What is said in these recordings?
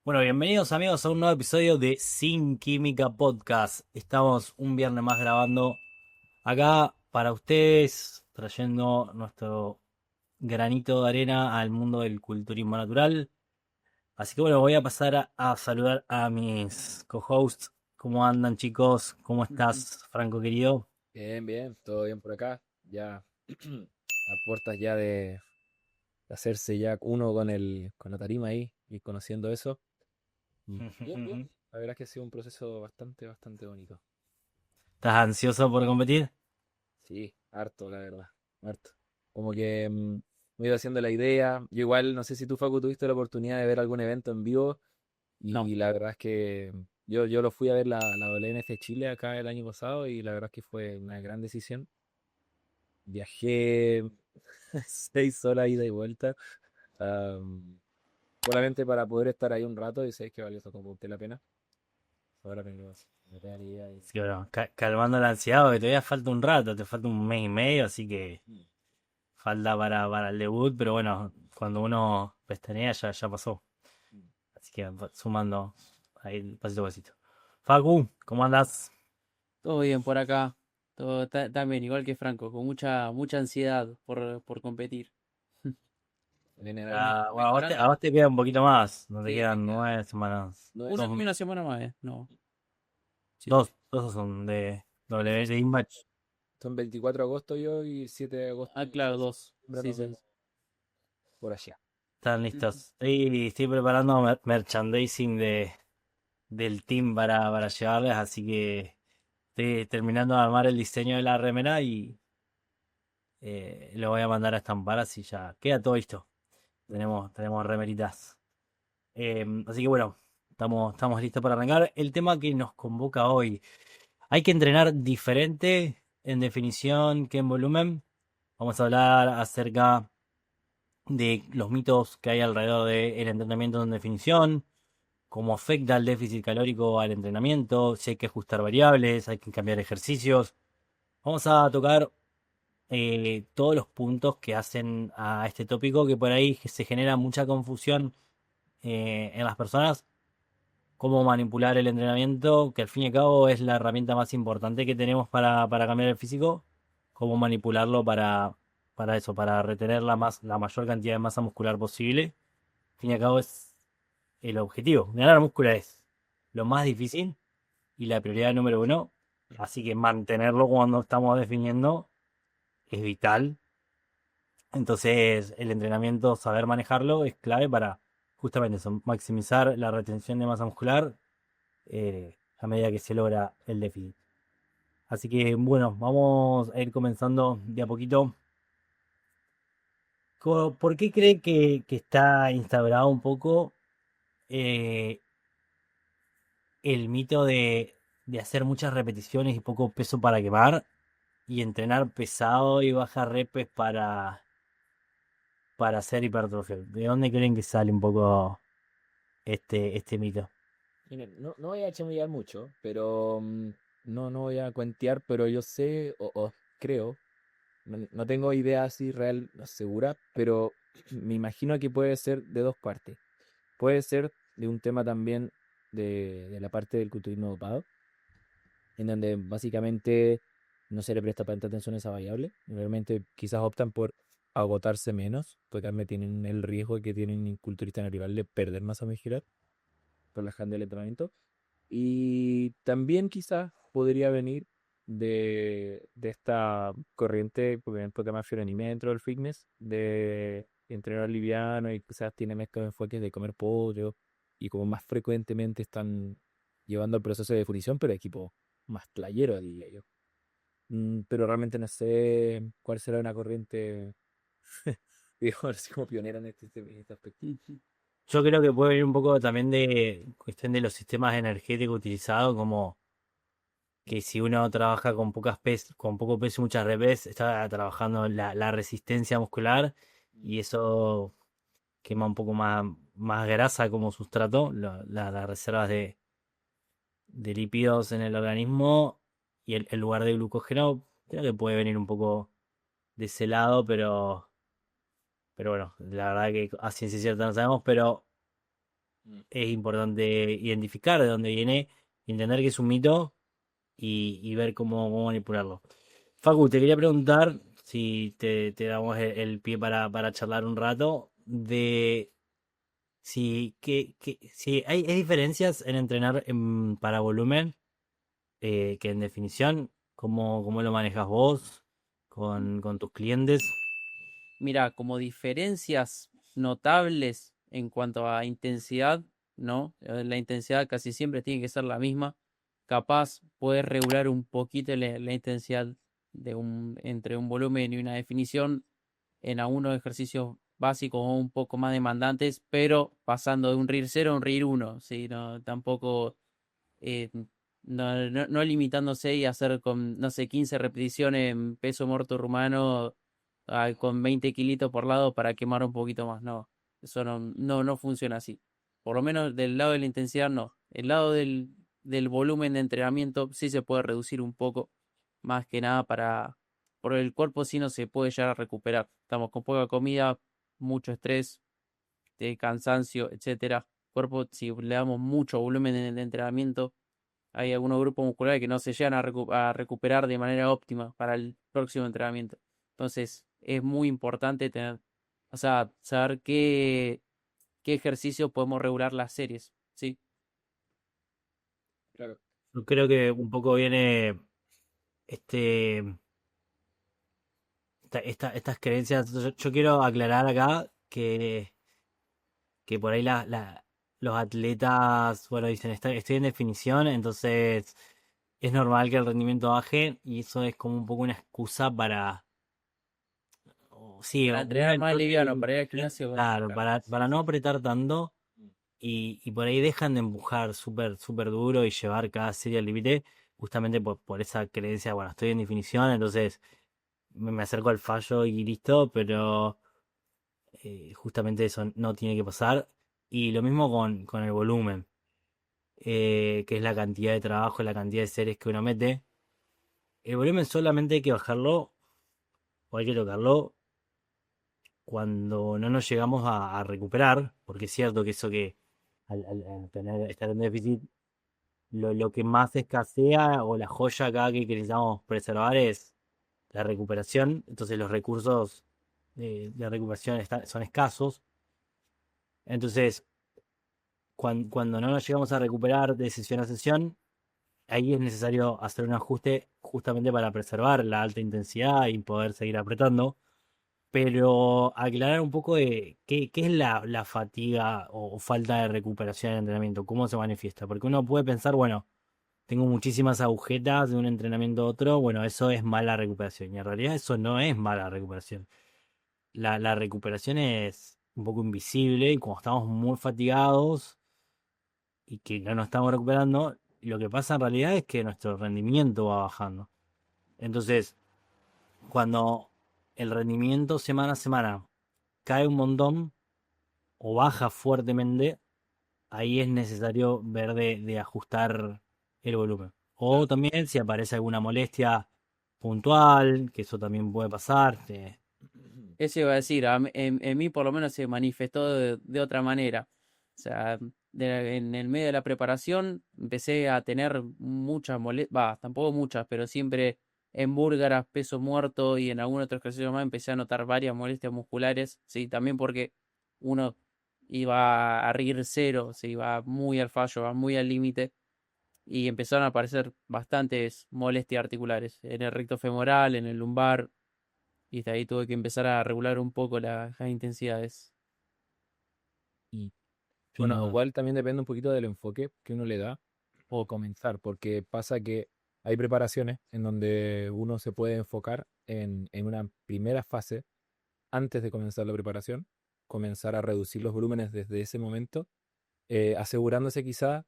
Bueno, bienvenidos amigos a un nuevo episodio de Sin Química Podcast. Estamos un viernes más grabando acá para ustedes, trayendo nuestro granito de arena al mundo del culturismo natural. Así que bueno, voy a pasar a saludar a mis co-hosts. ¿Cómo andan chicos? ¿Cómo estás, Franco querido? Bien, bien, todo bien por acá. Ya a puertas ya de hacerse ya uno con la tarima ahí y conociendo eso. Bien, bien. La verdad es que ha sido un proceso bastante bonito. ¿Estás ansioso por competir? Sí, harto, la verdad. Harto. Como que me iba haciendo la idea. Yo igual, no sé si tú, Facu, tuviste la oportunidad de ver algún evento en vivo. No. Y la verdad es que yo lo fui a ver la WNF Chile acá el año pasado y la verdad es que fue una gran decisión. Viajé 6 horas ida y vuelta, am, solamente para poder estar ahí un rato y sé que valió como la pena. Ahora me quedaría ahí. Así que bueno, calmando la ansiedad, porque todavía falta un rato, te falta un mes y medio, así que Mm, falta para el debut, pero bueno, cuando uno pestanea ya pasó. mm. Así que sumando ahí pasito a pasito. Facu, ¿cómo andás? Todo bien por acá, todo también igual que Franco, con mucha ansiedad por competir. Ah, bueno, Ahora a vos te queda un poquito más, no te sí, me quedan queda 9 semanas. Dos, una semana más, no. Sí, dos son de W de Inmatch. Son 24 de agosto yo y 7 de agosto claro, dos. siempre Sí, nos sí. vemos por allá. Están Ujú. listos. Estoy preparando merchandising del team para llevarles, así que estoy terminando de armar el diseño de la remera y lo voy a mandar a estampar, así ya queda todo listo. Tenemos remeritas. Así que bueno, estamos listos para arrancar. El tema que nos convoca hoy. Hay que entrenar diferente en definición que en volumen. Vamos a hablar acerca de los mitos que hay alrededor del entrenamiento en definición, cómo afecta el déficit calórico al entrenamiento, si hay que ajustar variables, hay que cambiar ejercicios. Vamos a tocar todos los puntos que hacen a este tópico, que por ahí se genera mucha confusión en las personas, cómo manipular el entrenamiento, que al fin y al cabo es la herramienta más importante que tenemos para cambiar el físico, cómo manipularlo para eso, para retener la mayor cantidad de masa muscular posible. Al fin y al cabo es el objetivo. Ganar músculo es lo más difícil y la prioridad número uno, así que mantenerlo cuando estamos definiendo es vital. Entonces el entrenamiento, saber manejarlo es clave para justamente eso, maximizar la retención de masa muscular a medida que se logra el déficit. Así que bueno, vamos a ir comenzando de a poquito. ¿Por qué cree que está instaurado un poco eh, el mito de hacer muchas repeticiones y poco peso para quemar y entrenar pesado y bajar repes para hacer hipertrofia? ¿De dónde creen que sale un poco este mito? Miren, no voy a chamullar mucho, pero no voy a cuentear, pero yo sé o creo, no tengo idea así real, no, segura, pero me imagino que puede ser de dos partes. Puede ser de un tema también de la parte del culturismo dopado, en donde básicamente no se le presta tanta atención a esa variable. Y realmente quizás optan por agotarse menos, porque también tienen el riesgo que tienen un culturista en el rival de perder masa muscular, relajando el entrenamiento. Y también quizás podría venir de esta corriente, por ejemplo, que más anime dentro del fitness, de entrenar liviano y quizás tiene mezclas de enfoques de comer pollo y como más frecuentemente están llevando el proceso de definición, pero equipo más playero, diría yo. Pero realmente no sé cuál será una corriente, digamos, así como pionera en este aspecto. Yo creo que puede venir un poco también de cuestión de los sistemas energéticos utilizados, como que si uno trabaja con poco peso y muchas repes, está trabajando la resistencia muscular y eso quema un poco más grasa como sustrato, las reservas de lípidos en el organismo y el lugar de glucógeno. Creo que puede venir un poco de ese lado, pero bueno, la verdad que a ciencia cierta no sabemos, pero es importante identificar de dónde viene, entender que es un mito y ver cómo manipularlo. Facu, te quería preguntar si te damos el pie para charlar un rato de si hay diferencias en entrenar para volumen que en definición, cómo lo manejas vos con tus clientes. Mira, como diferencias notables en cuanto a intensidad, ¿no? La intensidad casi siempre tiene que ser la misma. Capaz puedes regular un poquito la intensidad entre un volumen y una definición en algunos ejercicios básicos o un poco más demandantes, pero pasando de un RIR 0 a un RIR 1, ¿sí? No, tampoco eh, no limitándose y hacer con, no sé, 15 repeticiones en peso muerto rumano con 20 kilitos por lado para quemar un poquito más. No, eso no funciona así. Por lo menos del lado de la intensidad no. El lado del volumen de entrenamiento sí se puede reducir un poco, más que nada por el cuerpo sí no se puede llegar a recuperar. Estamos con poca comida, mucho estrés, de cansancio, etcétera. Cuerpo, si le damos mucho volumen en el entrenamiento, hay algunos grupos musculares que no se llegan a recuperar de manera óptima para el próximo entrenamiento. Entonces, es muy importante o sea, saber qué ejercicio podemos regular las series, ¿sí? Claro. Yo creo que un poco viene este, estas creencias. Yo quiero aclarar acá que por ahí los atletas, bueno, dicen, estoy en definición, entonces es normal que el rendimiento baje y eso es como un poco una excusa sí, Para una entrenar más liviano, enorme, para ir al gimnasio, claro, claro, para sí, no sí. apretar tanto y por ahí dejan de empujar súper duro y llevar cada serie al límite, justamente por esa creencia, bueno, estoy en definición, entonces me acerco al fallo y listo, pero justamente eso no tiene que pasar. Y lo mismo con el volumen, que es la cantidad de trabajo, la cantidad de series que uno mete. El volumen solamente hay que bajarlo o hay que tocarlo cuando no nos llegamos a recuperar, porque es cierto que eso que estar en déficit, lo que más escasea o la joya acá que necesitamos preservar es la recuperación, entonces los recursos de recuperación son escasos, entonces cuando no nos llegamos a recuperar de sesión a sesión, ahí es necesario hacer un ajuste justamente para preservar la alta intensidad y poder seguir apretando. Pero aclarar un poco de qué es la fatiga o falta de recuperación en el entrenamiento, cómo se manifiesta. Porque uno puede pensar, bueno, tengo muchísimas agujetas de un entrenamiento a otro, bueno, eso es mala recuperación. Y en realidad eso no es mala recuperación. La recuperación es un poco invisible y cuando estamos muy fatigados y que no nos estamos recuperando, lo que pasa en realidad es que nuestro rendimiento va bajando. Entonces, cuando el rendimiento semana a semana cae un montón o baja fuertemente, ahí es necesario ver de ajustar el volumen. O Claro. también si aparece alguna molestia puntual, que eso también puede pasar. Eso iba a decir, en mí por lo menos se manifestó de otra manera. O sea, en el medio de la preparación empecé a tener muchas molestias, va, tampoco muchas, pero siempre en búlgaras, peso muerto y en algún otro ejercicio más empecé a notar varias molestias musculares, sí, también porque uno iba a RIR 0, se iba muy al fallo, va muy al límite y empezaron a aparecer bastantes molestias articulares en el recto femoral, en el lumbar, y de ahí tuve que empezar a regular un poco las intensidades. Y Yo bueno, no- igual también depende un poquito del enfoque que uno le da o comenzar, porque pasa que hay preparaciones en donde uno se puede enfocar en una primera fase antes de comenzar la preparación, comenzar a reducir los volúmenes desde ese momento, asegurándose quizá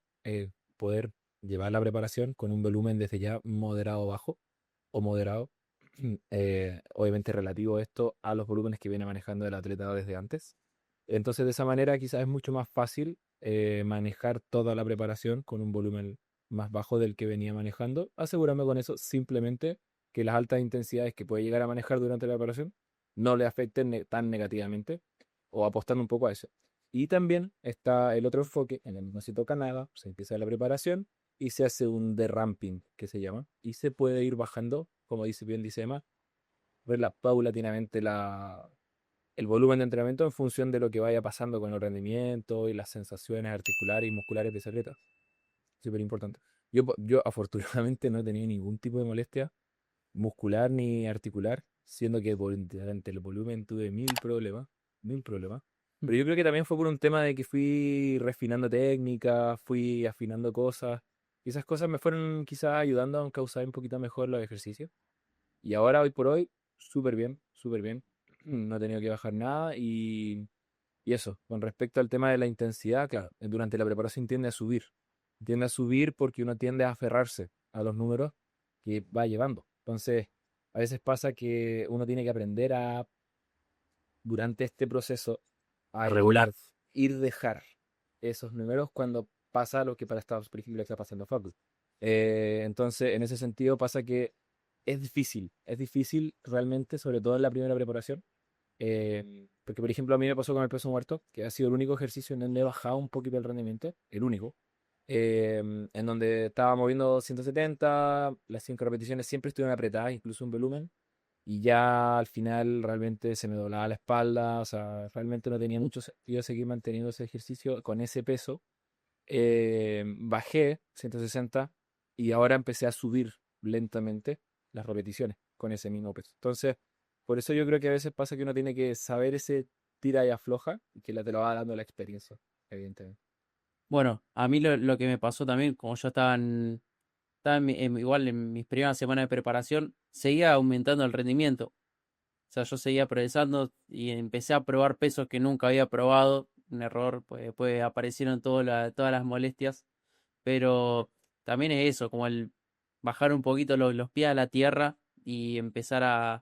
poder llevar la preparación con un volumen desde ya moderado bajo o moderado, obviamente relativo esto a los volúmenes que viene manejando el atleta desde antes. Entonces de esa manera quizás es mucho más fácil manejar toda la preparación con un volumen más bajo del que venía manejando, asegurando con eso simplemente que las altas intensidades que puede llegar a manejar durante la preparación no le afecten tan negativamente o apostando un poco a eso. Y también está el otro enfoque, en el no se toca nada, se empieza la preparación y se hace un derramping, que se llama, y se puede ir bajando, como dice Emma, paulatinamente el volumen de entrenamiento en función de lo que vaya pasando con el rendimiento y las sensaciones articulares y musculares de ese atleta. Súper importante. Yo afortunadamente no he tenido ningún tipo de molestia muscular ni articular, siendo que durante el volumen tuve mil problemas. Pero yo creo que también fue por un tema de que fui refinando técnicas, fui afinando cosas, y esas cosas me fueron quizás ayudando a causar un poquito mejor los ejercicios. Y ahora, hoy por hoy, súper bien, súper bien. No he tenido que bajar nada y eso, con respecto al tema de la intensidad, claro, durante la preparación tiende a subir. Tiende a subir porque uno tiende a aferrarse a los números que va llevando. Entonces, a veces pasa que uno tiene que aprender durante este proceso, a Regular. dejar esos números cuando pasa lo que para Estados, por ejemplo, está pasando a Facu. Entonces, en ese sentido pasa que es difícil realmente, sobre todo en la primera preparación, porque, por ejemplo, a mí me pasó con el peso muerto, que ha sido el único ejercicio en donde he bajado un poquito el rendimiento, el único, en donde estaba moviendo 170, las 5 repeticiones siempre estuvieron apretadas, incluso un volumen, y ya al final realmente se me doblaba la espalda, o sea, realmente no tenía mucho sentido seguir manteniendo ese ejercicio con ese peso. Bajé 160 y ahora empecé a subir lentamente las repeticiones con ese mismo peso. Entonces, por eso yo creo que a veces pasa que uno tiene que saber ese tira y afloja y que te lo va dando la experiencia, evidentemente. Bueno, a mí lo que me pasó también, como yo igual en mis primeras semanas de preparación, seguía aumentando el rendimiento. O sea, yo seguía progresando y empecé a probar pesos que nunca había probado. Un error, pues después aparecieron todas las molestias. Pero también es eso, como el bajar un poquito los pies a la tierra y empezar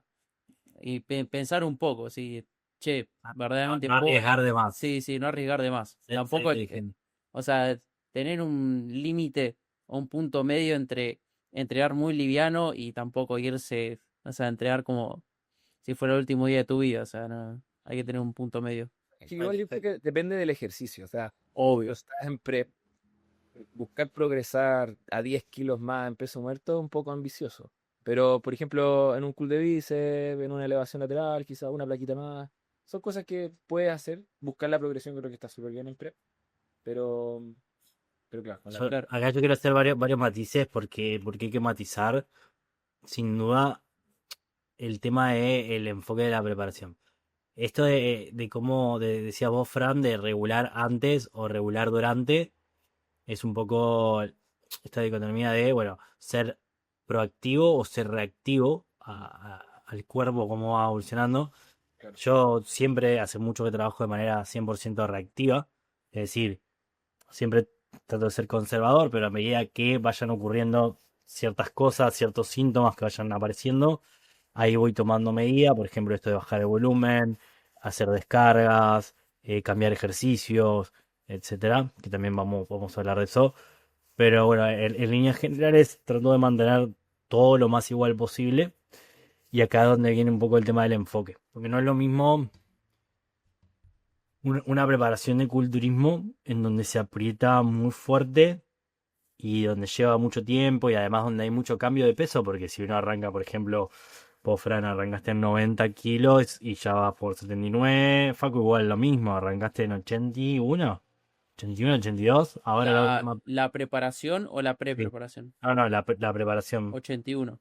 pensar un poco, sí, che, No, verdaderamente no puedo, arriesgar de más. sí, sí, no arriesgar de más. Ser Tampoco, inteligente. o sea, tener un límite o un punto medio entre entregar muy liviano y tampoco irse, o sea, entregar como si fuera el último día de tu vida, o sea, no, hay que tener un punto medio. Es que igual yo creo que depende del ejercicio, o sea, Obvio. estás en prep, buscar progresar a 10 kilos más en peso muerto es un poco ambicioso. Pero, por ejemplo, en un cool de bíceps, en una elevación lateral, quizás una plaquita más, son cosas que puedes hacer. Buscar la progresión creo que está súper bien en prep. Pero, pero claro, con la Claro, Acá yo quiero hacer varios matices porque hay que matizar, sin duda, el tema es el enfoque de la preparación. Esto de cómo decías vos, Fran, de regular antes o regular durante, es un poco esta dicotomía de, bueno, ser proactivo o ser reactivo al cuerpo, cómo va evolucionando. claro. Yo siempre, hace mucho que trabajo de manera 100% reactiva, es decir, siempre trato de ser conservador, pero a medida que vayan ocurriendo ciertas cosas, ciertos síntomas que vayan apareciendo, ahí voy tomando medidas, por ejemplo, esto de bajar el volumen, hacer descargas, cambiar ejercicios, etcétera, que también vamos a hablar de eso. Pero bueno, en líneas generales trato de mantener todo lo más igual posible. Y acá es donde viene un poco el tema del enfoque. Porque no es lo mismo una preparación de culturismo en donde se aprieta muy fuerte y donde lleva mucho tiempo y además donde hay mucho cambio de peso. Porque si uno arranca, por ejemplo, vos, Fran, arrancaste en 90 kilos y ya vas por 79. Facu, igual lo mismo, arrancaste en 81, 81, 82. Ahora la última. la preparación o la Sí. pre-preparación. No, no, la preparación. 81.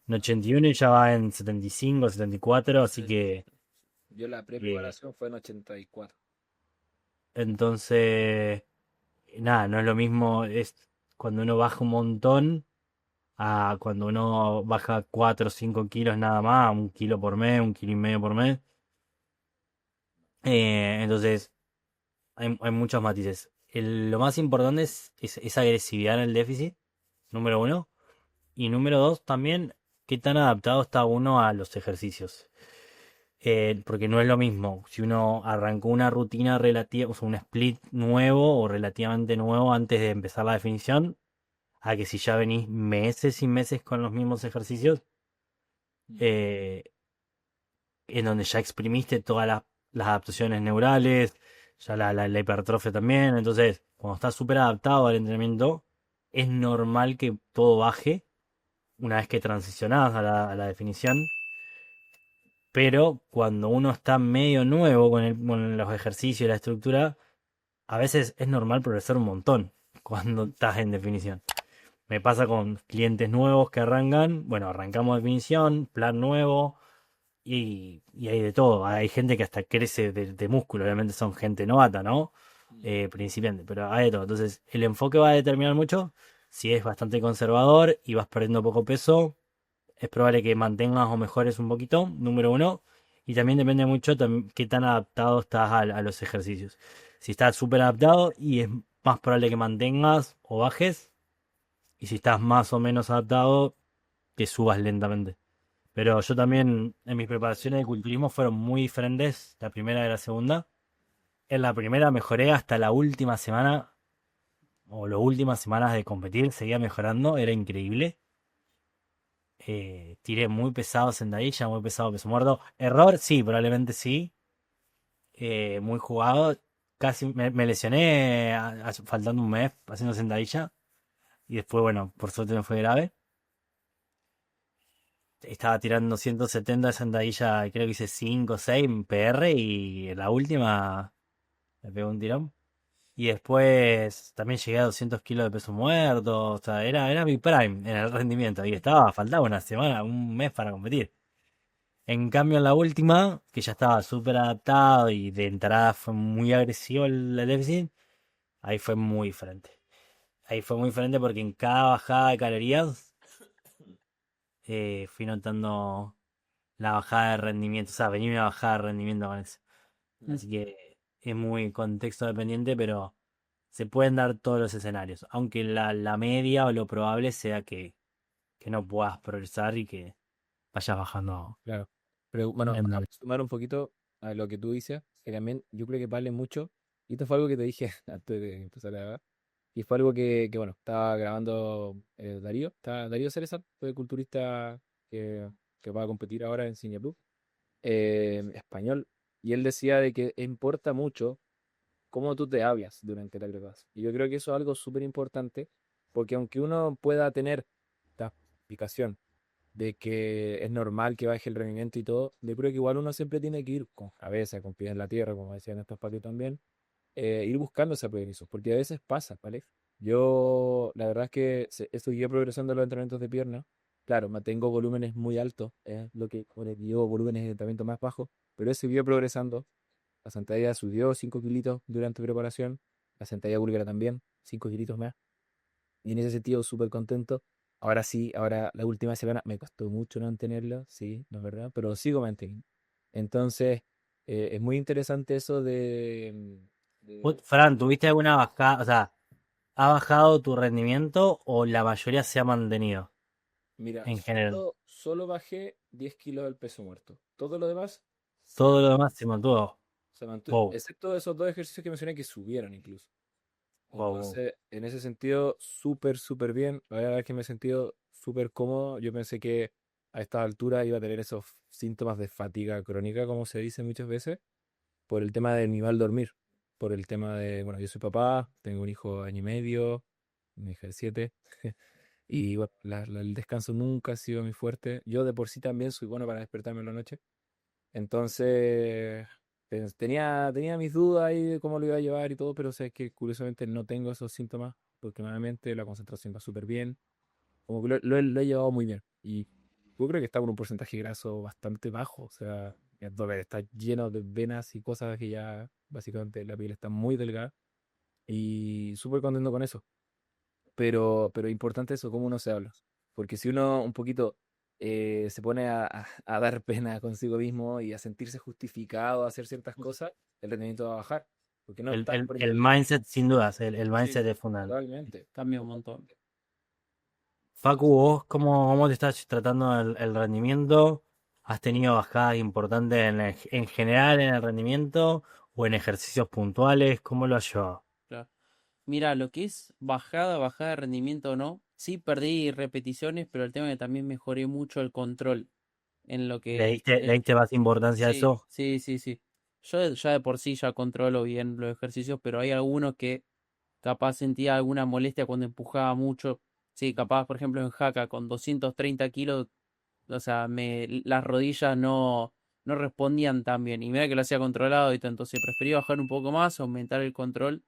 En 81 y ya va en 75, 74, así Sí. que Yo la eh, preparación fue en 84. entonces, nada, no es lo mismo es cuando uno baja un montón a cuando uno baja 4 o 5 kilos nada más, 1 kilo por mes, 1,5 kilos por mes. Entonces, hay muchos matices. Lo más importante es esa agresividad en el déficit, número uno. Y número dos, también, qué tan adaptado está uno a los ejercicios. Porque no es lo mismo si uno arrancó una rutina relativa, o sea, un split nuevo o relativamente nuevo antes de empezar la definición, a que si ya venís meses y meses con los mismos ejercicios, eh, en donde ya exprimiste todas las adaptaciones neurales, ya la hipertrofia también. Entonces, cuando estás súper adaptado al entrenamiento, es normal que todo baje una vez que transicionás a la definición. Pero cuando uno está medio nuevo con los ejercicios y la estructura, a veces es normal progresar un montón cuando estás en definición. Me pasa con clientes nuevos que arrancan, bueno, arrancamos definición, plan nuevo y hay de todo. Hay gente que hasta crece de músculo, obviamente son gente novata, ¿no? Principiante, pero hay de todo. Entonces, el enfoque va a determinar mucho. Si es bastante conservador y vas perdiendo poco peso, es probable que mantengas o mejores un poquito, número uno. Y también depende mucho qué tan adaptado estás a los ejercicios. Si estás súper adaptado y es más probable que mantengas o bajes. Y si estás más o menos adaptado, que subas lentamente. Pero yo también en mis preparaciones de culturismo fueron muy diferentes la primera de la segunda. En la primera mejoré hasta la última semana o las últimas semanas de competir, seguía mejorando, era increíble. Tiré muy pesado sentadilla, muy pesado peso muerto. Error, sí, probablemente sí. Muy jugado. Casi me lesioné faltando un mes haciendo sentadilla. Y después, bueno, por suerte no fue grave. Estaba tirando 170 de sentadilla, creo que hice 5 o 6 en PR y en la última me pegó un tirón. Y después también llegué a 200 kilos de peso muerto. O sea, era mi prime en el rendimiento. Y faltaba una semana, un mes para competir. En cambio, en la última, que ya estaba súper adaptado y de entrada fue muy agresivo el déficit, ahí fue muy diferente. Ahí fue muy diferente porque en cada bajada de calorías fui notando la bajada de rendimiento. O sea, venía una bajada de rendimiento con eso. Mm. Así que es muy contexto dependiente, pero se pueden dar todos los escenarios. Aunque la media o lo probable sea que no puedas progresar y que vayas bajando Claro. Pero bueno, en a la... sumar un poquito a lo que tú dices, que también yo creo que vale mucho, y esto fue algo que te dije antes de empezar a grabar, y fue algo que bueno, estaba grabando Darío Cerezat, fue el culturista que, que va a competir ahora en Cine Plus, español, y él decía de que importa mucho cómo tú te hablas durante la preparación. Y yo creo que eso es algo súper importante, porque aunque uno pueda tener esta explicación de que es normal que baje el rendimiento y todo, yo creo que igual uno siempre tiene que ir con cabeza, con pies en la tierra, como decían estos patios también, ir buscando ese progreso, porque a veces pasa, ¿vale? Yo, la verdad es que estoy progresando en los entrenamientos de pierna. Claro, mantengo volúmenes muy altos, es lo que con el que llevo volúmenes de entrenamiento más bajos, pero he seguido progresando. La sentadilla subió 5 kilitos durante preparación, la sentadilla búlgara también, 5 kilitos más. Y en ese sentido, súper contento. Ahora sí, ahora la última semana me costó mucho mantenerlo, sí, no es verdad, pero sigo manteniendo. Entonces, es muy interesante eso de- Fran, ¿tuviste alguna bajada? O sea, ¿ha bajado tu rendimiento o la mayoría se ha mantenido Mira, en general? solo bajé 10 kilos del peso muerto. Todo lo demás se Todo lo mantuvo. demás se mantuvo. Se mantuvo, Wow, excepto esos dos ejercicios que mencioné que subieron incluso. wow, wow. Entonces, en ese sentido, súper, súper bien. La verdad es que me he sentido súper cómodo. Yo pensé que a esta altura iba a tener esos síntomas de fatiga crónica, como se dice muchas veces, por el tema de mi mal dormir. Por el tema de, bueno, yo soy papá, tengo un hijo de año y medio, una hija de 7. Y bueno, el descanso nunca ha sido muy fuerte. Yo de por sí también soy bueno para despertarme en la noche. Entonces, tenía mis dudas ahí de cómo lo iba a llevar y todo, pero sé que curiosamente no tengo esos síntomas, porque nuevamente la concentración va súper bien, como que lo he llevado muy bien. Y yo creo que está con un porcentaje graso bastante bajo, o sea, mi abdomen está lleno de venas y cosas que ya básicamente la piel está muy delgada y súper contento con eso. Pero importante eso, cómo uno se habla. Porque si uno un poquito se pone a dar pena consigo mismo y a sentirse justificado a hacer ciertas cosas, el rendimiento va a bajar. Porque no está El previsto. mindset, sin dudas, el Sí, mindset es fundamental. totalmente. Cambia un montón. Facu, vos, ¿cómo te estás tratando el rendimiento? ¿Has tenido bajadas importantes en general en el rendimiento o en ejercicios puntuales? ¿Cómo lo has llevado? Claro. Mira, lo que es bajada de rendimiento o no, sí perdí repeticiones, pero el tema es que también mejoré mucho el control en lo que Le diste más importancia a sí, eso? sí, sí, sí. Yo ya de por sí ya controlo bien los ejercicios, pero hay algunos que capaz sentía alguna molestia cuando empujaba mucho. Sí, capaz, por ejemplo, en jaca con 230 kilos, o sea, las rodillas no respondían tan bien. Y mira que lo hacía controlado y todo, entonces preferí bajar un poco más, aumentar el control,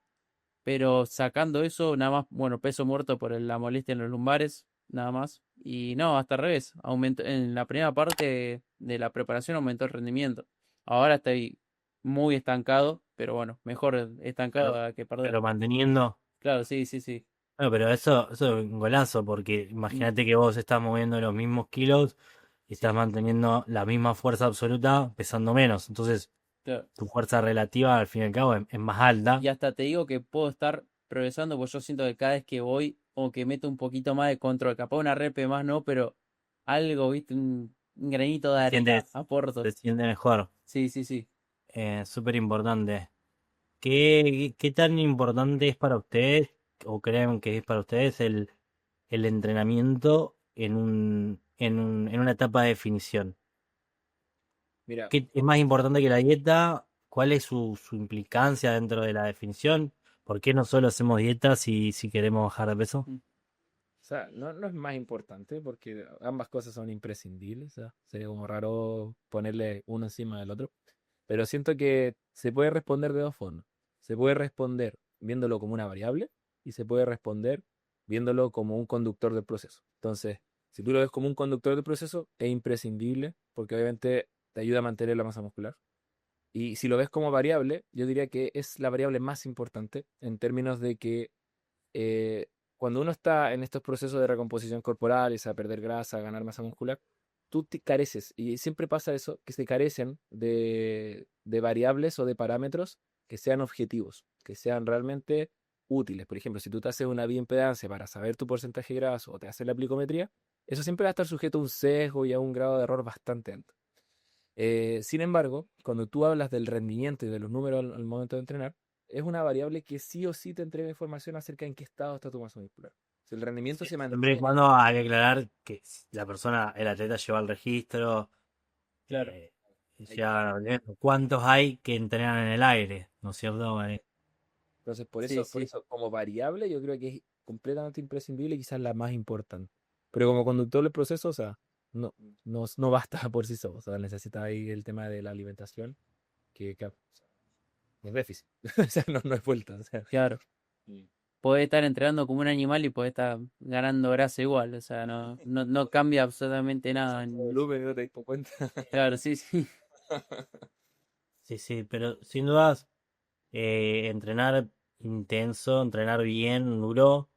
pero sacando eso, nada más, bueno, peso muerto por la molestia en los lumbares, nada más. Y no, hasta al revés, aumentó, en la primera parte de la preparación aumentó el rendimiento. Ahora estoy muy estancado, pero bueno, mejor estancado Pero, a que perder. pero manteniendo. Claro, sí, sí, sí. Bueno, pero eso es un golazo, porque Mm, imagínate que vos estás moviendo los mismos kilos y estás sí, manteniendo la misma fuerza absoluta pesando menos. Entonces, claro. tu fuerza relativa al fin y al cabo es más Y alta. hasta te digo que puedo estar progresando, pues yo siento que cada vez que voy, o que meto un poquito más de control, capaz una repe más no, pero algo, viste, un granito de Te arena, sientes, aporto. te sientes mejor. Sí, sí, sí. Súper importante. ¿Qué tan importante es para ustedes, o creen que es para ustedes, el entrenamiento en una etapa de definición? Mira, ¿Qué es más importante que la dieta? ¿Cuál es su implicancia dentro de la definición? ¿Por qué no solo hacemos dietas si queremos bajar de peso? Mm, o sea, no es más importante porque ambas cosas son imprescindibles. O sea, sería como raro ponerle uno encima del otro. Pero siento que se puede responder de dos formas. Se puede responder viéndolo como una variable y se puede responder viéndolo como un conductor del proceso. Entonces, si tú lo ves como un conductor del proceso, es imprescindible porque obviamente te ayuda a mantener la masa muscular. Y si lo ves como variable, yo diría que es la variable más importante en términos de que eh, cuando uno está en estos procesos de recomposición corporal, a perder grasa, a ganar masa muscular, tú te careces, y siempre pasa eso, que se carecen de variables o de parámetros que sean objetivos, que sean realmente útiles. Por ejemplo, si tú te haces una bioimpedancia para saber tu porcentaje de graso o te haces la plicometría, eso siempre va a estar sujeto a un sesgo y a un grado de error bastante alto. Sin embargo, cuando tú hablas del rendimiento y de los números al momento de entrenar, es una variable que sí o sí te entrega información acerca de en qué estado está tu masa muscular. Si el rendimiento se Siempre y mantiene, cuando hay que aclarar que si la persona, el atleta lleva el registro, claro. eh, hay- cuántos hay que entrenan en el aire, ¿no es cierto? entonces Sí, por sí. eso como variable yo creo que es completamente imprescindible y quizás la más importante. Pero como conductor del proceso, o sea, no basta por sí solo, o sea, necesita ahí el tema de la alimentación, que o sea, es déficit, o sea, no es vuelta, o sea. Claro. Mm. Podés estar entrenando como un animal y podés estar ganando grasa igual, o sea, no cambia absolutamente nada. Salto de volumen y no te das cuenta. Claro, sí, sí. Sí, sí, pero sin dudas, entrenar intenso, entrenar bien, duro,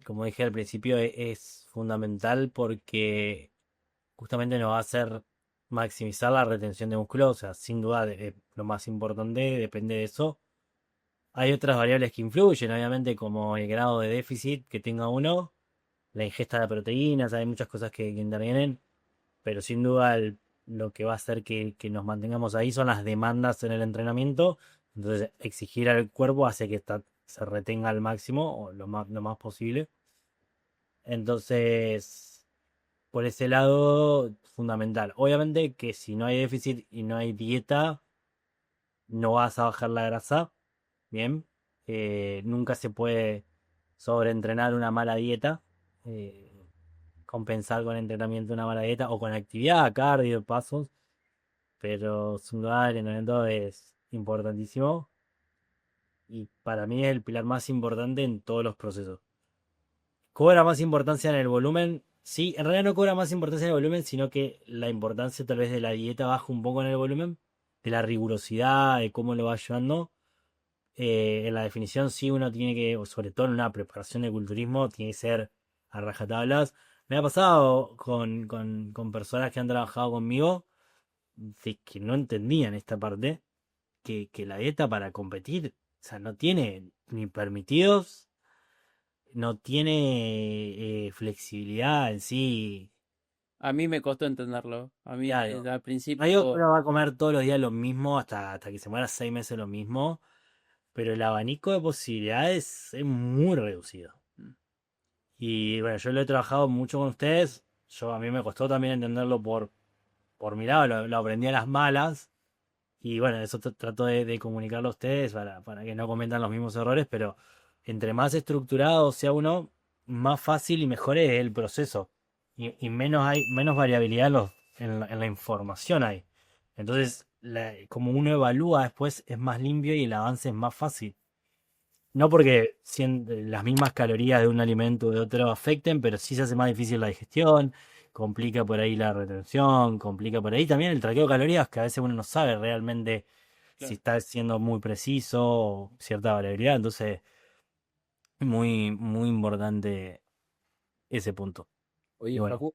como dije al principio, es fundamental porque justamente nos va a hacer maximizar la retención de músculo, o sea, sin duda lo más importante depende de eso. Hay otras variables que influyen, obviamente, como el grado de déficit que tenga uno, la ingesta de proteínas, hay muchas cosas que intervienen, pero sin duda lo que va a hacer que nos mantengamos ahí son las demandas en el entrenamiento. Entonces, exigir al cuerpo hace que se retenga al máximo o lo más posible. Entonces, por ese lado, fundamental. Obviamente que si no hay déficit y no hay dieta, no vas a bajar la grasa. Bien. Nunca se puede sobreentrenar una mala dieta. Compensar con entrenamiento una mala dieta o con actividad, cardio, pasos. Pero sin duda el entrenamiento es importantísimo. Y para mí es el pilar más importante en todos los procesos. ¿Cobra más importancia en el volumen? Sí, en realidad no cobra más importancia en el volumen, sino que la importancia tal vez de la dieta baja un poco en el volumen, de la rigurosidad, de cómo lo va llevando. En la definición sí uno tiene que, o sobre todo en una preparación de culturismo, tiene que ser a rajatablas. Me ha pasado con personas que han trabajado conmigo de que no entendían esta parte, que la dieta para competir, o sea, no tiene ni permitidos, no tiene flexibilidad en sí. A mí me costó entenderlo. A mí Diario. al No digo que principio, uno va a comer todos los días lo mismo hasta que se muera 6 meses lo mismo, pero el abanico de posibilidades es muy reducido. mm, Y bueno, yo lo he trabajado mucho con ustedes. A mí me costó también entenderlo por mi lado, lo aprendí a las malas. Y bueno, eso trato de comunicarlo a ustedes para que no cometan los mismos errores, pero entre más estructurado sea uno, más fácil y mejor es el proceso. Y menos variabilidad en la información hay. Entonces, como uno evalúa después es más limpio y el avance es más fácil. No porque las mismas calorías de un alimento o de otro afecten, pero sí se hace más difícil la digestión, complica por ahí la retención, complica por ahí también el traqueo de calorías, que a veces uno no sabe realmente si Claro. está siendo muy preciso o cierta variabilidad. Entonces, muy importante ese punto. Y Oye, bueno, Facu,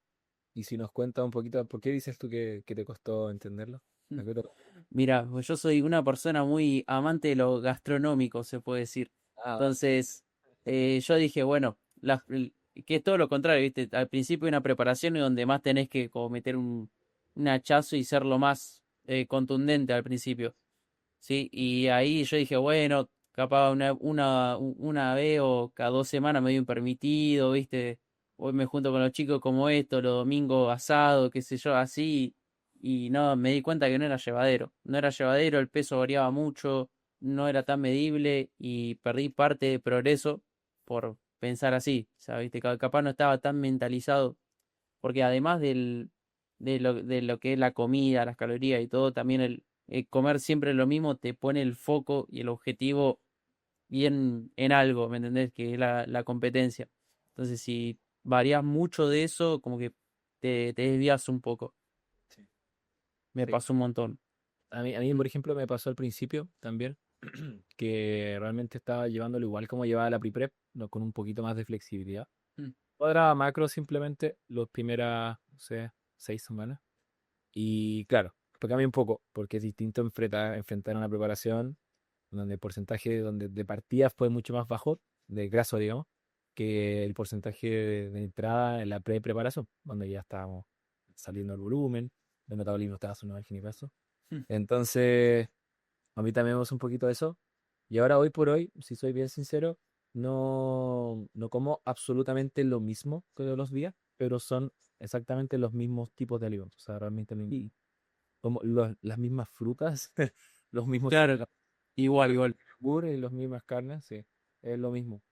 y si nos cuentas un poquito, ¿por qué dices tú que te costó entenderlo? ¿A qué te- Mira, pues yo soy una persona muy amante de lo gastronómico, se puede decir. Ah, Entonces, yo dije, bueno, que es todo lo contrario, ¿viste? Al principio hay una preparación y donde más tenés que como meter un hachazo y ser lo más contundente al principio, ¿sí? Y ahí yo dije, bueno, capaz una vez o cada 2 semanas me doy un permitido, ¿viste? Hoy me junto con los chicos como esto, los domingos asado, qué sé yo, así. Y no, me di cuenta que no era llevadero. No era llevadero, el peso variaba mucho, no era tan medible y perdí parte de progreso por pensar así. O sea, ¿viste? Capaz no estaba tan mentalizado. Porque además de lo que es la comida, las calorías y todo, también el comer siempre lo mismo te pone el foco y el objetivo bien en algo, ¿me entendés? Que es la competencia. Entonces, si varias mucho de eso, como que te desvías un poco. sí. Me Sí. pasó un montón. A mí, por ejemplo, me pasó al principio también, que realmente estaba llevándolo igual como llevaba la pre-prep, no, con un poquito más de flexibilidad. Mm. Cuadraba macro simplemente las primeras, no sé, 6 semanas. Y claro, pues cambia un poco, porque es distinto enfrentar una preparación donde el porcentaje donde de partida fue mucho más bajo, de graso, digamos, que el porcentaje de entrada en la pre-preparación, donde ya estábamos saliendo el volumen, el metabolismo estaba subiendo al gimnasio. Mm. Entonces, a mí también me gusta un poquito eso. Y ahora, hoy por hoy, si soy bien sincero, no como absolutamente lo mismo que de los días, pero son exactamente los mismos tipos de alimentos. O sea, realmente como las mismas frutas, los mismos Claro, igual, igual. yogures y las mismas carnes, sí, es lo mismo.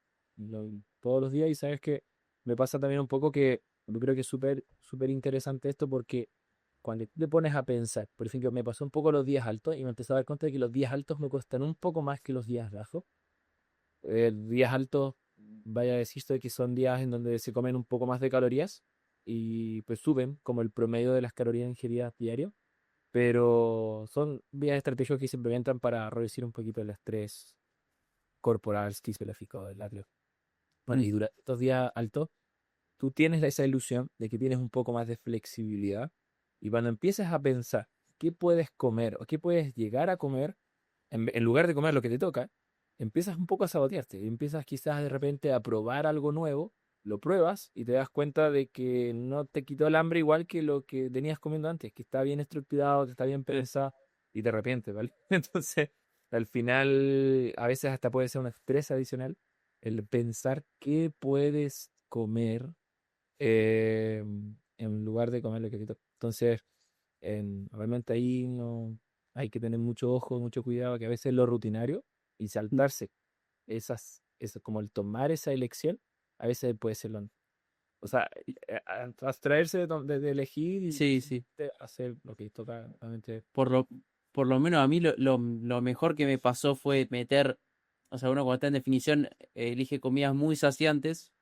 Todos los días, y sabes que me pasa también un poco que yo creo que es súper, súper interesante esto porque cuando tú te pones a pensar, por ejemplo, me pasó un poco los días altos y me empecé a dar cuenta de que los días altos me cuestan un poco más que los días bajos. Días altos, vaya a decirse que son días en donde se comen un poco más de calorías y pues suben como el promedio de las calorías ingeridas diario, pero son vías estratégicas que se implementan para reducir un poquito el estrés corporal, fisiológico del atleta. Bueno, Mm. y durante estos días altos, tú tienes esa ilusión de que tienes un poco más de flexibilidad y cuando empiezas a pensar qué puedes comer o qué puedes llegar a comer, en lugar de comer lo que te toca, empiezas un poco a sabotearte, empiezas quizás de repente a probar algo nuevo, lo pruebas y te das cuenta de que no te quitó el hambre igual que lo que tenías comiendo antes, que está bien estructurado, que está bien pensado y te arrepientes, ¿vale? Entonces, al final, a veces hasta puede ser un estrés adicional el pensar qué puedes comer eh, en lugar de comer lo que te toca. Entonces, realmente ahí no hay que tener mucho ojo, mucho cuidado, que a veces lo rutinario y Mm. saltarse eso, como el tomar esa elección, a veces puede ser o sea, abstraerse de elegir y Sí, sí. simplemente hacer lo que toca realmente. Por lo, por lo menos a mí lo mejor que me pasó fue meter, o sea, uno cuando está en definición elige comidas muy saciantes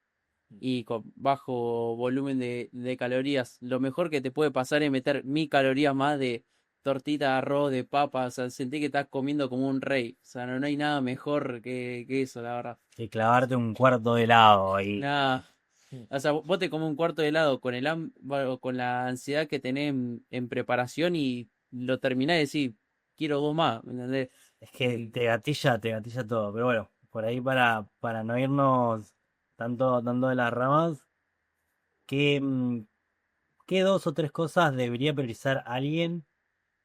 y con bajo volumen de calorías. Lo mejor que te puede pasar es meter 1.000 calorías más de tortita de arroz, de papas, o sea, sentí que estás comiendo como un rey. O sea, no hay nada mejor que eso, la verdad. que clavarte un cuarto de helado y Nada. Mm. O sea, vos te comes un cuarto de helado con bueno, con la ansiedad que tenés en preparación y lo terminás y decís, quiero dos más, ¿me entendés? es que te gatilla todo. Pero bueno, por ahí para no irnos tanto de las ramas, ¿qué, qué dos o tres cosas debería priorizar alguien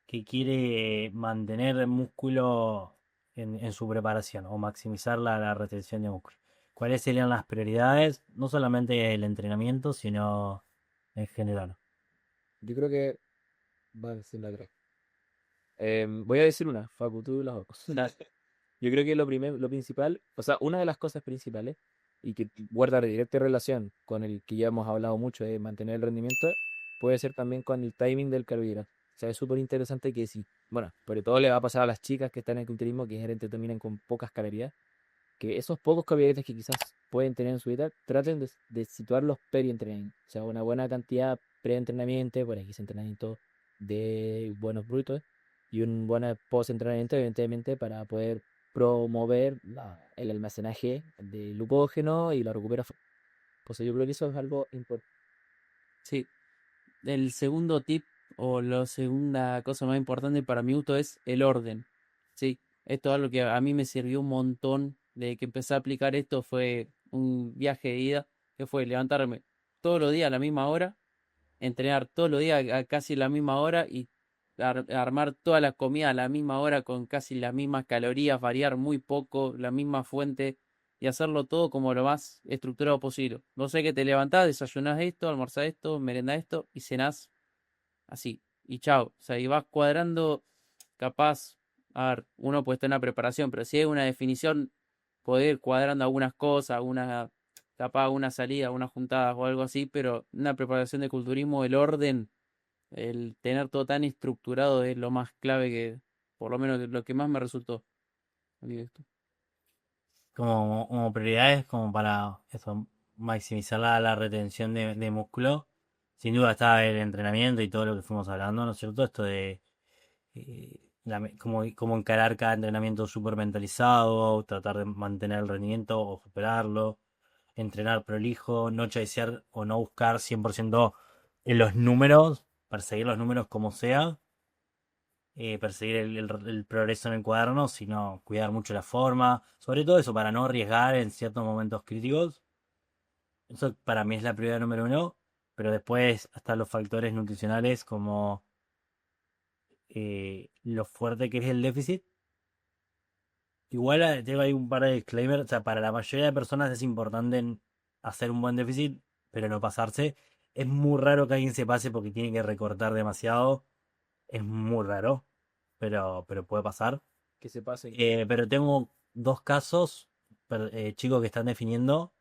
que quiere mantener músculo en su preparación o maximizar la retención de músculo? ¿Cuáles serían las prioridades? No solamente el entrenamiento, sino en general. Yo creo que va a decir la otra. Voy a decir una, Facu, tú las dos. Dale. Yo creo que lo principal, o sea, una de las cosas principales y que guarda directa relación con el que ya hemos hablado mucho de mantener el rendimiento, puede ser también con el timing del carbohidrato. O sea, es súper interesante que sí, bueno, sobre todo le va a pasar a las chicas que están en el culturismo, que generalmente terminan con pocas calorías, que esos pocos carbohidratos que quizás pueden tener en su dieta, traten de situarlos pre-entrenamiento. O sea, una buena cantidad pre-entrenamiento, por aquí es entrenamiento de buenos brutos y un buen post-entrenamiento, evidentemente, para poder promover el almacenaje de glucógeno y la recuperación. Pues yo creo que eso es algo importante. Sí. El segundo tip o la segunda cosa más importante para mi gusto es el orden. Sí, esto es algo que a mí me sirvió un montón de que empecé a aplicar esto. Fue un viaje de ida que fue levantarme todos los días a la misma hora, entrenar todos los días a casi la misma hora y armar toda la comida a la misma hora con casi las mismas calorías, variar muy poco, la misma fuente y hacerlo todo como lo más estructurado posible. No sé que te levantás, desayunás esto, almorzás esto, merendás esto y cenás así. Y chao. O sea, y vas cuadrando, capaz, a ver, uno puede estar en una preparación, pero si hay una definición, poder ir cuadrando algunas cosas, algunas, capaz una salida, unas juntadas o algo así, pero una preparación de culturismo, el orden, el tener todo tan estructurado es lo más clave que, por lo menos lo que más me resultó. a mí esto. Como prioridades, como para eso, maximizar la retención de músculo. Sin duda está el entrenamiento y todo lo que fuimos hablando, ¿no es cierto? Esto de como encarar cada entrenamiento súper mentalizado, tratar de mantener el rendimiento o superarlo, entrenar prolijo, no chasear o no buscar 100% en los números, perseguir los números como sea, perseguir el progreso en el cuaderno, sino cuidar mucho la forma, sobre todo eso para no arriesgar en ciertos momentos críticos. Eso para mí es la prioridad número uno, pero después hasta los factores nutricionales como lo fuerte que es el déficit. Igual tengo ahí un par de disclaimers, o sea, para la mayoría de personas es importante hacer un buen déficit, pero no pasarse. Es muy raro que alguien se pase porque tiene que recortar demasiado. Es muy raro, pero puede pasar. Que se pase en qué. Pero tengo dos casos, chicos que están definiendo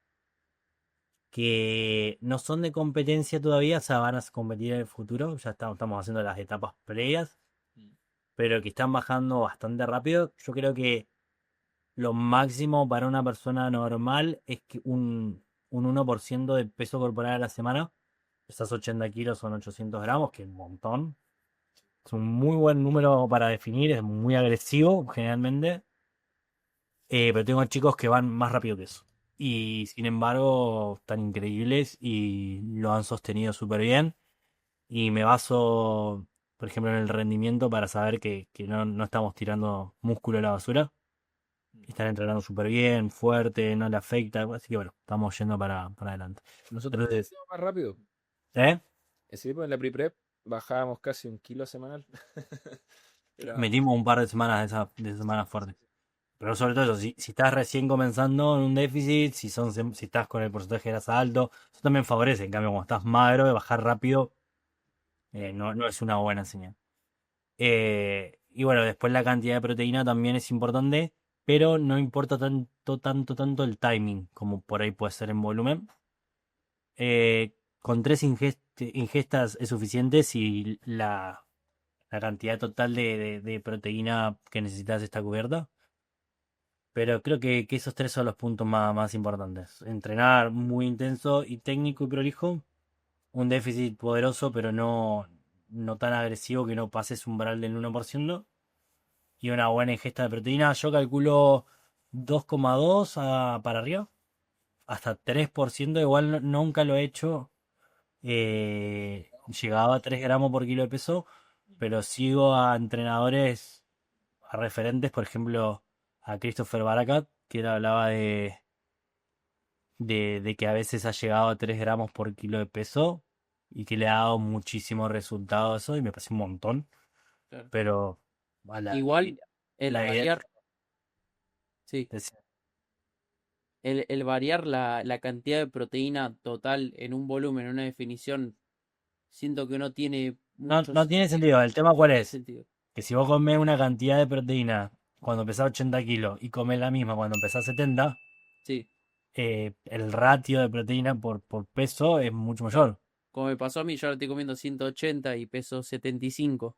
que no son de competencia todavía, o sea, van a competir en el futuro. Ya estamos haciendo las etapas previas, Mm. pero que están bajando bastante rápido. Yo creo que lo máximo para una persona normal es que un 1% de peso corporal a la semana. Esas 80 kilos son 800 gramos, que es un montón. Es un muy buen número para definir, es muy agresivo generalmente. Pero tengo chicos que van más rápido que eso. Y sin embargo, están increíbles y lo han sostenido súper bien. Y me baso, por ejemplo, en el rendimiento para saber que no estamos tirando músculo a la basura. Están entrenando súper bien, fuerte, no le afecta. Así que bueno, estamos yendo para adelante. Nosotros Entonces, íbamos más rápido. ¿eh? Sí, pues en la pre-prep bajábamos casi 1 kilo semanal. Era... Metimos un par de semanas de esas semanas fuertes. Pero sobre todo eso, si estás recién comenzando en un déficit, si estás con el porcentaje de grasa alto, eso también favorece. En cambio, cuando estás magro, bajar rápido no es una buena señal. Y bueno, después la cantidad de proteína también es importante, pero no importa tanto el timing como por ahí puede ser en volumen. Con tres ingestas es suficiente si la cantidad total de proteína que necesitas está cubierta. Pero creo que esos tres son los puntos más importantes. Entrenar muy intenso y técnico y prolijo. Un déficit poderoso, pero no tan agresivo que no pases umbral del 1%. Y una buena ingesta de proteína. Yo calculo 2,2 para arriba. Hasta 3%. Igual nunca lo he hecho. Llegaba a 3 gramos por kilo de peso. Pero sigo a entrenadores, a referentes, por ejemplo, a Christopher Barakat, que él hablaba de que a veces ha llegado a 3 gramos por kilo de peso y que le ha dado muchísimo resultado eso y me parece un montón. Claro. Pero a Igual el la idea variar, sí, es- el variar la cantidad de proteína total en un volumen, en una definición, siento que no tiene no mucho tiene sentido. ¿El tema cuál es? sentido. Que si vos comés una cantidad de proteína cuando pesás 80 kilos y comés la misma cuando pesás 70, Sí, el ratio de proteína por peso es mucho claro. mayor. Como me pasó a mí, yo ahora estoy comiendo 180 y peso 75.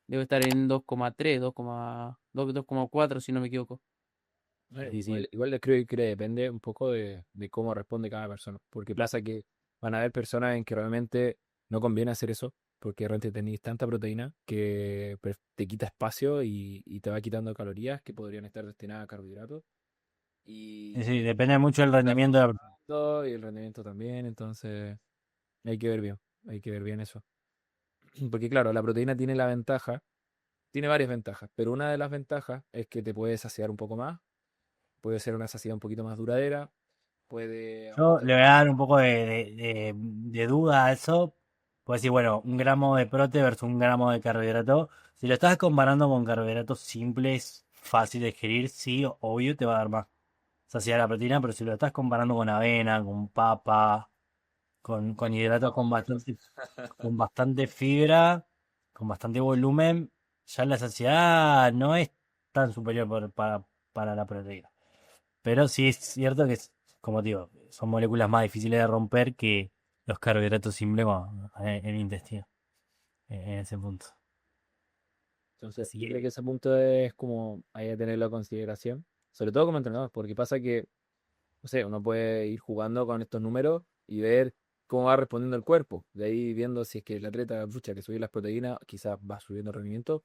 Debo estar en 2,3, 2,4 si no me equivoco. Sí, sí. Igual creo que depende un poco de cómo responde cada persona. Porque pasa que van a haber personas en que realmente no conviene hacer eso, porque realmente tenéis tanta proteína que te quita espacio y te va quitando calorías que podrían estar destinadas a carbohidratos. Sí, Y sí, depende mucho del rendimiento de la... y el rendimiento también, entonces hay que ver bien, hay que ver bien eso. Porque claro, la proteína tiene la ventaja, tiene varias ventajas, pero una de las ventajas es que te puede saciar un poco más, puede ser una saciedad un poquito más duradera, puede Yo aumentar. le voy a dar un poco de duda a eso. Puedes decir, bueno, un gramo de prote versus un gramo de carbohidrato. Si lo estás comparando con carbohidratos simples, fácil de digerir, sí, obvio te va a dar más saciedad la proteína, pero si lo estás comparando con avena, con papa, con hidratos con bastante fibra, con bastante volumen, ya la saciedad no es tan superior para la proteína. Pero sí es cierto que, como digo, son moléculas más difíciles de romper que los carbohidratos simples en el intestino, en ese punto. Entonces, Así yo creo que, que ese punto es como hay que tenerlo a consideración, sobre todo como entrenador, porque pasa que, no sé, uno puede ir jugando con estos números y ver cómo va respondiendo el cuerpo. De ahí viendo si es que el atleta, pucha, que subir las proteínas, quizás va subiendo el rendimiento.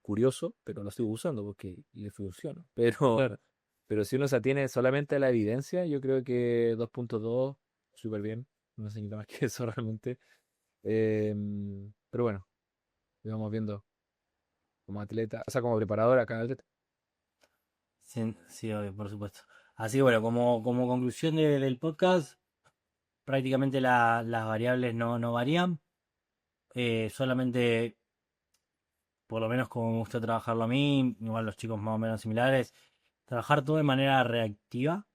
Curioso, pero lo sigo usando porque le funciona. Claro. Pero si uno se atiene solamente a la evidencia, yo creo que 2.2, súper bien. No necesita más que eso realmente. Pero bueno, vamos viendo como atleta, o sea, como preparador a cada atleta. sí, sí, obvio, por supuesto. Así que bueno, como conclusión del podcast, prácticamente las variables no varían. Solamente, por lo menos como me gusta trabajarlo a mí, igual los chicos más o menos similares, trabajar todo de manera reactiva.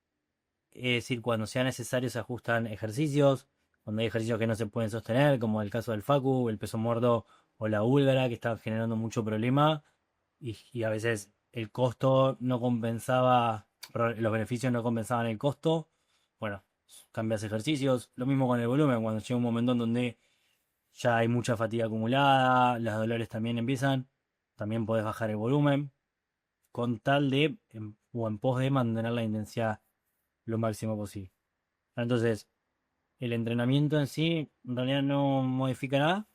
Es decir, cuando sea necesario se ajustan ejercicios, cuando hay ejercicios que no se pueden sostener, como el caso del Facu, el peso muerto o la búlgara, que están generando mucho problema y a veces el costo no compensaba, perdón, los beneficios no compensaban el costo. Bueno, cambias ejercicios. Lo mismo con el volumen, cuando llega un momento en donde ya hay mucha fatiga acumulada, los dolores también empiezan, también podés bajar el volumen con tal de, o en pos de mantener la intensidad lo máximo posible. Entonces, el entrenamiento en sí en realidad no modifica nada,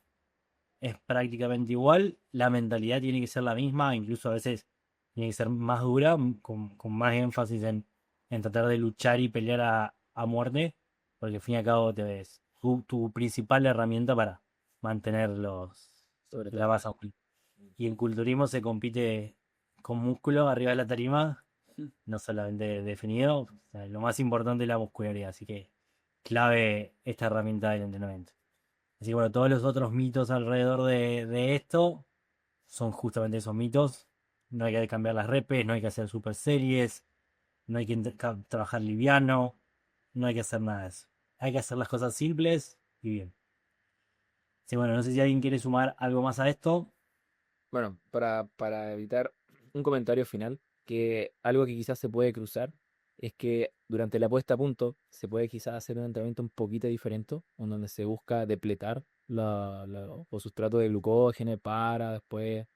es prácticamente igual, la mentalidad tiene que ser la misma, incluso a veces tiene que ser más dura, con más énfasis en tratar de luchar y pelear a muerte, porque al fin y al cabo te ves tu principal herramienta para mantener Sobre la todo. masa muscular. Y en culturismo se compite con músculo arriba de la tarima, no solamente definido, o sea, lo más importante es la muscularidad, así que clave esta herramienta del entrenamiento. Así que bueno, todos los otros mitos alrededor de esto son justamente esos mitos. No hay que cambiar las repes, no hay que hacer super series, no hay que trabajar liviano, no hay que hacer nada de eso. Hay que hacer las cosas simples y bien. Sí, bueno, no sé si alguien quiere sumar algo más a esto. Bueno, para evitar un comentario final, que algo que quizás se puede cruzar es que durante la puesta a punto se puede quizás hacer un entrenamiento un poquito diferente, en donde se busca depletar o sustrato de glucógeno para después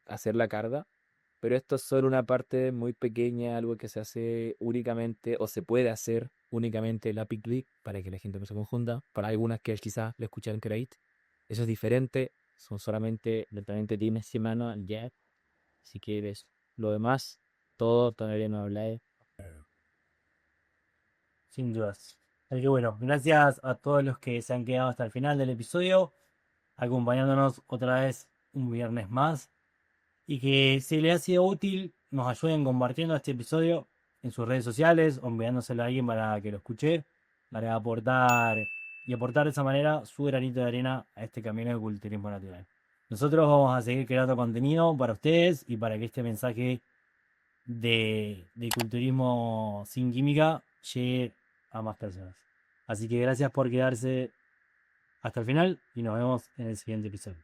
hacer la carga. Pero esto es solo una parte muy pequeña, algo que se hace únicamente o se puede hacer únicamente en la Pick League, para que la gente no se confunda. Para algunas que quizás le escuchan Crate, eso es diferente, son solamente literalmente tienes semana al Jack, si quieres. Lo demás, todo todavía no habláis. Sin dudas. Así que bueno, gracias a todos los que se han quedado hasta el final del episodio, acompañándonos otra vez un viernes más. Y que si les ha sido útil, nos ayuden compartiendo este episodio en sus redes sociales o enviándoselo a alguien para que lo escuche, para aportar de esa manera su granito de arena a este camino de culturismo natural. Nosotros vamos a seguir creando contenido para ustedes y para que este mensaje de culturismo sin química llegue a más personas. Así que gracias por quedarse hasta el final y nos vemos en el siguiente episodio.